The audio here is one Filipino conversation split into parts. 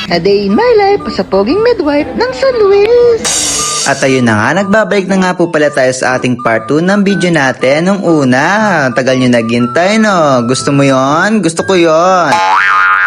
A day in my life sa poging midwife ng San Luis. At ayun na nga, nagbabalik na nga po pala tayo sa ating part 2 ng video natin. Nung una, tagal nyo naghintay, no? Gusto mo yon? Gusto ko yon.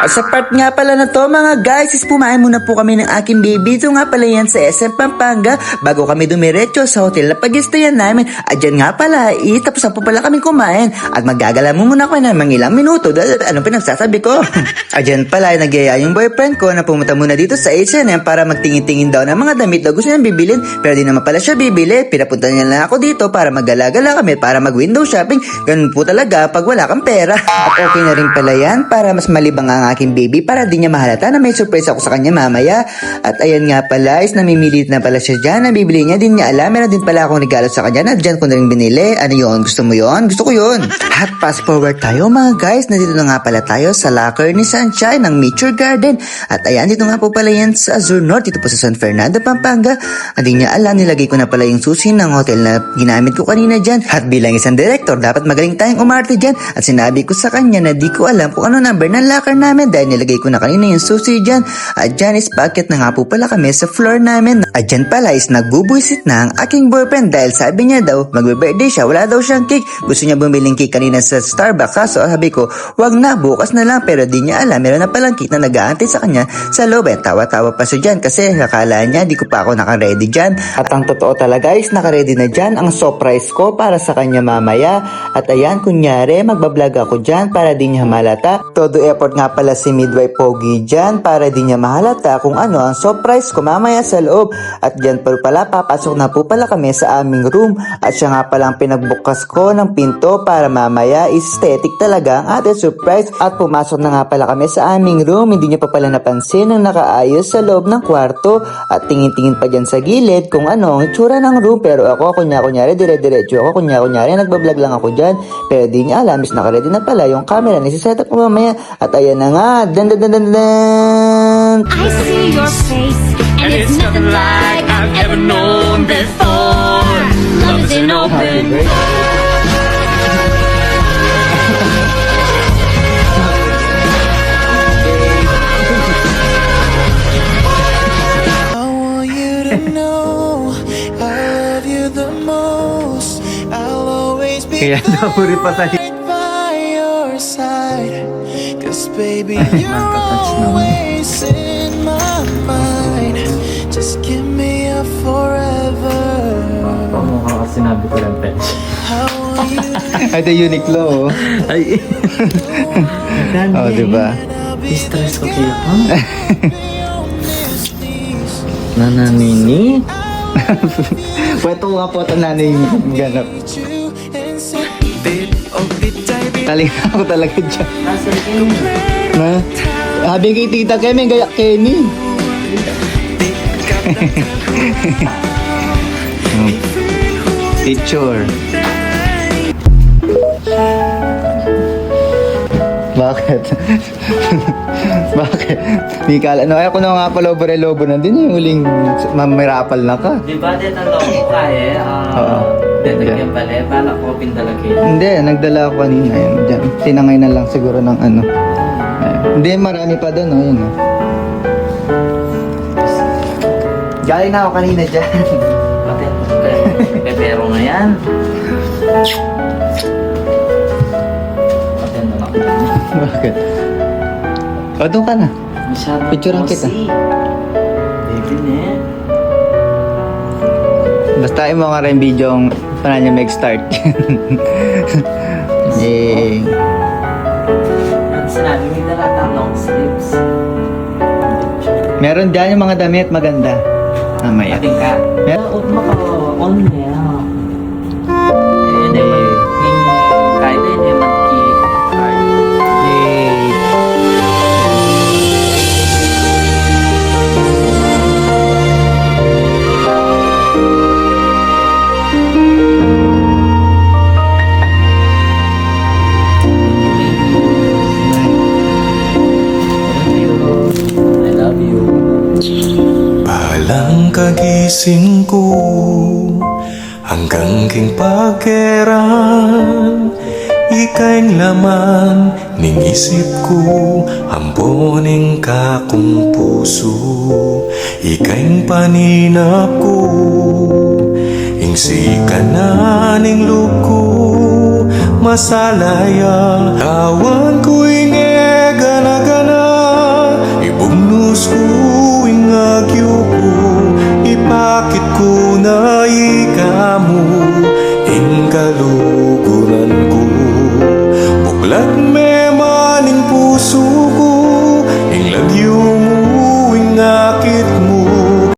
At sa part nga pala na to mga guys, is pumain muna po kami ng aking baby. Ito nga pala yan sa SM Pampanga bago kami dumiretso sa hotel na pag-stayan namin. At dyan nga pala, tapos na po pala kami kumain. At magagala mo muna kami ng mga ilang minuto. Ano pinagsasabi ko? At dyan pala, nagyaya yung boyfriend ko na pumunta muna dito sa H&M para magtingin-tingin daw ng mga damit na gusto niyang bibilin. Pero di naman pala siya bibili. Pinapunta niya lang ako dito para maggala-gala kami, para mag-window shopping. Ganun po talaga pag wala kang pera. At okay na rin pala yan para mas malibang ang aking baby para di niya mahalata na may surprise ako sa kanya mamaya. At ayan nga pala, is namimilit na pala siya dyan. Nabibili niya, din niya alam. Meron din pala akong regalo sa kanya na dyan ko na rin binili. Ano yun? Gusto mo yun? Gusto ko yun. At fast forward tayo mga guys. Nandito na nga pala tayo sa locker ni Sunshine ng Nature Garden. At ayan, dito nga po pala yan sa Azure North. Dito po sa San Fernando, Pampanga. At di niya alam, nilagay ko na pala yung susi ng hotel na ginamit ko kanina dyan. At bilang isang director, dapat magaling tayong umarte dyan. At sinabi ko sa kanya na di ko alam kung ano number ng locker namin dahil nilagay ko na kanina yung susi dyan. At dyan is packet na nga po pala kami sa floor namin. At dyan pala is nagbubuisit na ang aking boyfriend dahil sabi niya daw magbe-birthday siya, wala daw siyang cake. Gusto niya bumiling cake kanina sa Starbucks. Kaso sabi ko, wag na, bukas na lang. Pero di niya alam, meron na palang cake na nag-aantay sa kanya sa loob. At tawa-tawa pa siya dyan kasi akala niya di ko pa ako naka-ready dyan. At ang totoo talaga is naka-ready na dyan ang surprise ko para sa kanya mamaya. At ayan, kunyari magbablog ako dyan para di niya malata. Todo effort nga pala si Midwife Pogi dyan para di niya mahalata kung ano ang surprise ko mamaya sa loob. At dyan pa pala, papasok na po pala kami sa aming room. At siya nga pala ang pinagbukas ko ng pinto para mamaya aesthetic talaga ang ating surprise. At pumasok na nga pala kami sa aming room. Hindi niya pa pala napansin ang nakaayos sa loob ng kwarto. At tingin-tingin pa dyan sa gilid kung ano ang itsura ng room. Pero ako, kunyari, dire-diretso ako. Kunyari, nagbablog lang ako dyan. Pero di niya alam, is nakaready na pala yung camera. Nisiset up ko mamaya. At ayan na nga, I see your face, and it's nothing like I've ever known before. Love is an open I want you to know I love you the most. I'll always be Kaya right by your side. 'Cause baby, you're always in my mind. Just give me a forever. Pamukha kasi sinabi ko lang, Pets. I want you to Ay, the Uniqlo, oh. Ay. Oh, diba? Stress ko kaya ka. miss these. Nananini? Pweto nga po ito nanay ganap. You and say, bit of bit, baby. Taling ako talaga dyan. Nasa kin. Na? Sabi kay Tita Kemi, gaya Kenny. Picture. Bakit? Bakit? Di ka alam. Ay, ako na nga pala lobo na din yung huling mamirapal na ka. Di ba dito ang loko ka eh? Oo. Dito yung pala eh. Bala ko pindalaki. Hindi, nagdala ako kanina yun. Diyan. Tinangay na lang siguro ng ano. Ayun. Hindi, marami pa doon. Oh, yun, oh. Galing na ako kanina dyan. Bakit? Pepero na yan. Bakit na ako? Bakit? O, doon ka na. Masyado Picturean kita. Baby ne. Basta mo nga rin video yung paano niya mag-start. Yay. Ang sinabi mo na lang long sleeves. Meron dyan yung mga damit maganda. Mamaya. Ating ka. Meron. On niya. Hindi man. Kahit hindi man ki. Yay. I love you. Palang kagising ko hanggang king pagkeran, Ika'y laman ning isip ko, hamponing ka kong puso. Ika'y paninap ko, ingsi ka na ning luko. Masalaya, awan ko'y ngegana-gana, ibugnos ko ingagyo ko, ipakit ko na ikamu, ingkaluguran ko. Buklat me maning puso ko,